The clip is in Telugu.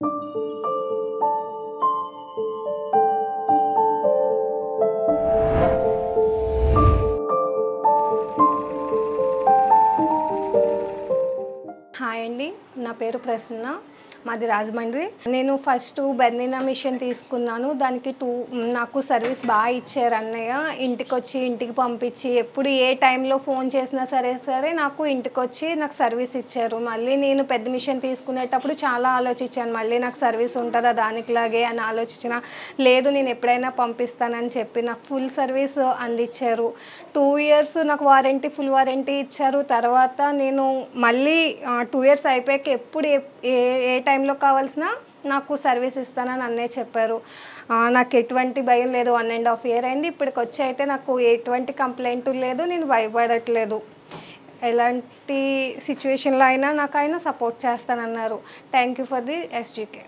హాయ్ అండి, నా పేరు ప్రసన్న, మాది రాజమండ్రి. నేను ఫస్ట్ బెర్నినా మిషన్ తీసుకున్నాను. దానికి నాకు సర్వీస్ బాగా ఇచ్చారు అన్నయ్య. ఇంటికొచ్చి ఇంటికి పంపించి ఎప్పుడు ఏ టైంలో ఫోన్ చేసినా సరే నాకు ఇంటికొచ్చి నాకు సర్వీస్ ఇచ్చారు. మళ్ళీ నేను పెద్ద మిషన్ తీసుకునేటప్పుడు చాలా ఆలోచించాను, మళ్ళీ నాకు సర్వీస్ ఉంటుందా దానికిలాగే అని ఆలోచించిన. లేదు, నేను ఎప్పుడైనా పంపిస్తానని చెప్పి నాకు ఫుల్ సర్వీస్ అందించారు. 2 ఇయర్స్ నాకు వారంటీ, ఫుల్ వారంటీ ఇచ్చారు. తర్వాత నేను మళ్ళీ 2 ఇయర్స్ అయిపోయాక ఎప్పుడు ఏ టైంలో కావాల్సిన నాకు సర్వీస్ ఇస్తానని అన్నయ్య చెప్పారు. నాకు ఎటువంటి భయం లేదు. 1.5 ఇయర్ అయింది. ఇప్పటికి వచ్చి అయితే నాకు ఎటువంటి కంప్లైంట్ లేదు. నేను భయపడట్లేదు. ఎలాంటి సిచ్యువేషన్లో అయినా నాకు ఆయన సపోర్ట్ చేస్తానన్నారు. Thank you for the SGK.